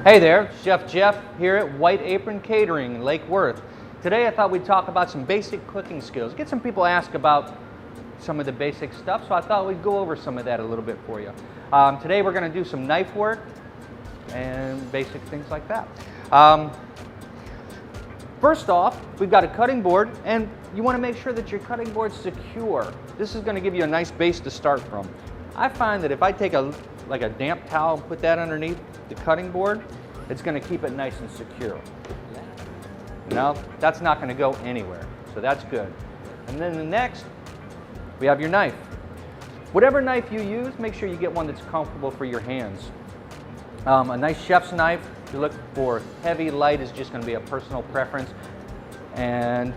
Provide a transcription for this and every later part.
Hey there, Chef Jeff here at White Apron Catering in Lake Worth. Today I thought we'd talk about some basic cooking skills. Get some people ask about some of the basic stuff, so I thought we'd go over some of that a little bit for you. Today we're going to do some knife work and basic things like that. First off, we've got a cutting board, and you want to make sure that your cutting board's secure. This is going to give you a nice base to start from. I find that if I take a damp towel and put that underneath the cutting board, it's going to keep it nice and secure. Now, that's not going to go anywhere, so that's good. And then the next, we have your knife. Whatever knife you use, make sure you get one that's comfortable for your hands. A nice chef's knife, if you look for heavy, light, is just going to be a personal preference. And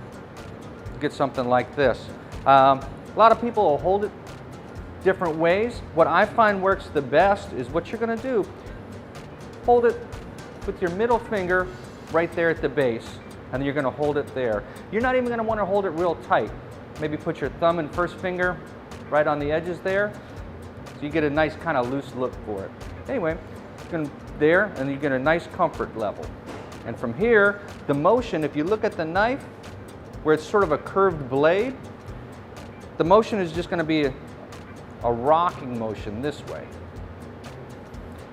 get something like this. A lot of people will hold it different ways. What I find works the best is what you're going to do. Hold it with your middle finger right there at the base, and then you're going to hold it there. You're not even going to want to hold it real tight. Maybe put your thumb and first finger right on the edges there, so you get a nice kind of loose look for it. Anyway, you're going there, and you get a nice comfort level. And from here, the motion, if you look at the knife, where it's sort of a curved blade, the motion is just going to be a rocking motion this way.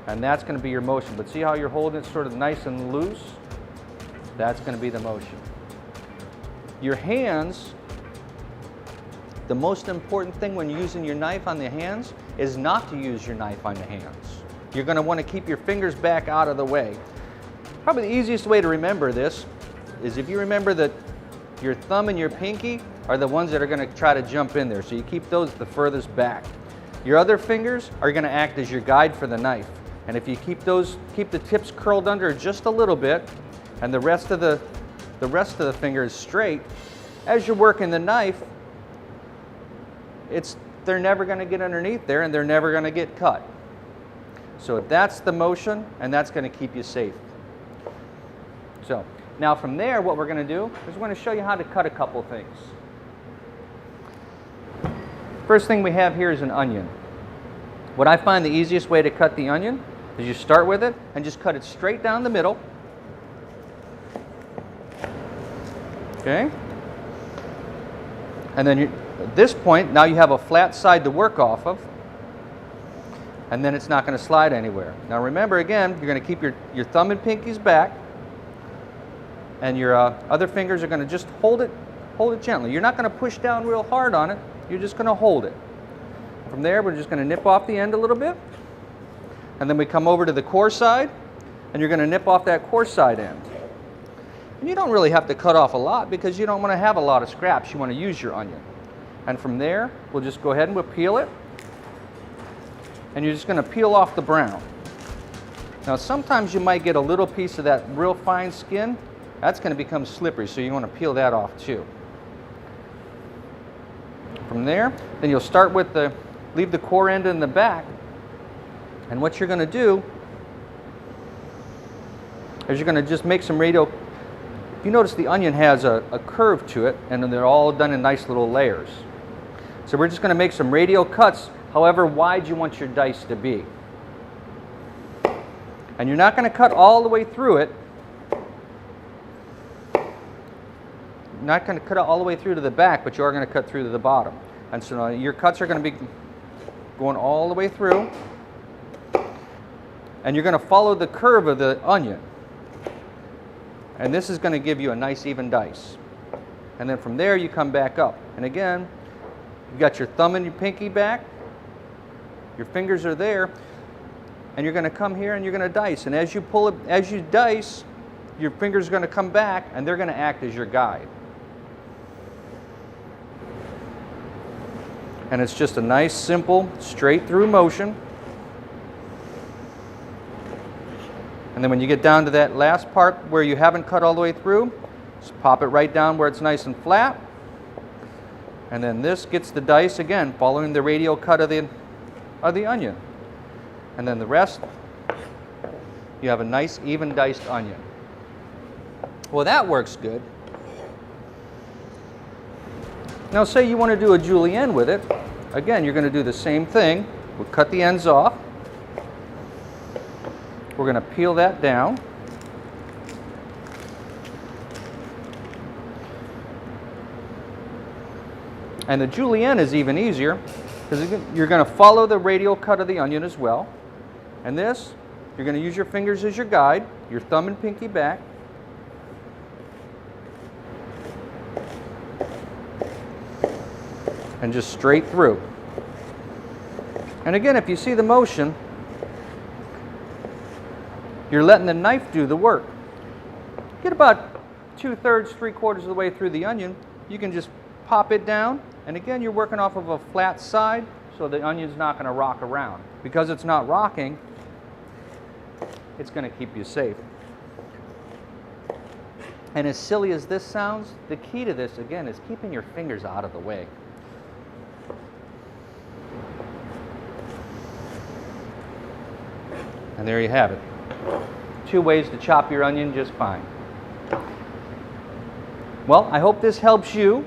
And that's going to be your motion. But see how you're holding it sort of nice and loose? That's going to be the motion. Your hands, the most important thing when using your knife on the hands is not to use your knife on the hands. You're going to want to keep your fingers back out of the way. Probably the easiest way to remember this is if you remember that your thumb and your pinky are the ones that are going to try to jump in there. So you keep those the furthest back. Your other fingers are going to act as your guide for the knife. And if you keep the tips curled under just a little bit, and the rest of the finger is straight, as you're working the knife, they're never going to get underneath there, and they're never going to get cut. So that's the motion, and that's going to keep you safe. So now from there, what we're going to do is we're going to show you how to cut a couple things. First thing we have here is an onion. What I find the easiest way to cut the onion is you start with it and just cut it straight down the middle. Okay? And then at this point, now you have a flat side to work off of, and then it's not going to slide anywhere. Now remember, again, you're going to keep your thumb and pinkies back, and your other fingers are going to just hold it gently. You're not going to push down real hard on it. You're just going to hold it. From there, we're just going to nip off the end a little bit. And then we come over to the core side, and you're going to nip off that core side end. And you don't really have to cut off a lot because you don't want to have a lot of scraps. You want to use your onion. And from there, we'll just go ahead and we'll peel it. And you're just going to peel off the brown. Now, sometimes you might get a little piece of that real fine skin. That's going to become slippery, so you want to peel that off too. From there, then you'll start with leave the core end in the back. And what you're going to do is you're going to just make some radial. You notice the onion has a curve to it, and then they're all done in nice little layers. So we're just going to make some radial cuts, however wide you want your dice to be. And you're not going to cut all the way through it. You're not going to cut it all the way through to the back, but you are going to cut through to the bottom. And so now your cuts are going to be going all the way through. And you're going to follow the curve of the onion. And this is going to give you a nice even dice. And then from there you come back up. And again, you've got your thumb and your pinky back. Your fingers are there. And you're going to come here and you're going to dice. And as you pull it, as you dice, your fingers are going to come back and they're going to act as your guide. And it's just a nice, simple, straight through motion. And then when you get down to that last part where you haven't cut all the way through, just pop it right down where it's nice and flat. And then this gets the dice again, following the radial cut of the onion. And then the rest, you have a nice, even diced onion. Well, that works good. Now, say you want to do a Julienne with it. Again, you're going to do the same thing. We'll cut the ends off. We're going to peel that down. And the Julienne is even easier because you're going to follow the radial cut of the onion as well. And this, you're going to use your fingers as your guide, your thumb and pinky back. And just straight through. And again, if you see the motion, you're letting the knife do the work. Get about 2/3, 3/4 of the way through the onion, you can just pop it down. And again, you're working off of a flat side, so the onion's not going to rock around. Because it's not rocking, it's going to keep you safe. And as silly as this sounds, the key to this, again, is keeping your fingers out of the way. And there you have it. 2 ways to chop your onion just fine. Well, I hope this helps you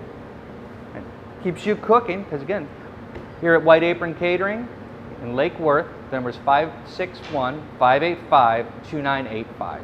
and keeps you cooking, because again, here at White Apron Catering in Lake Worth, the number is 561-585-2985.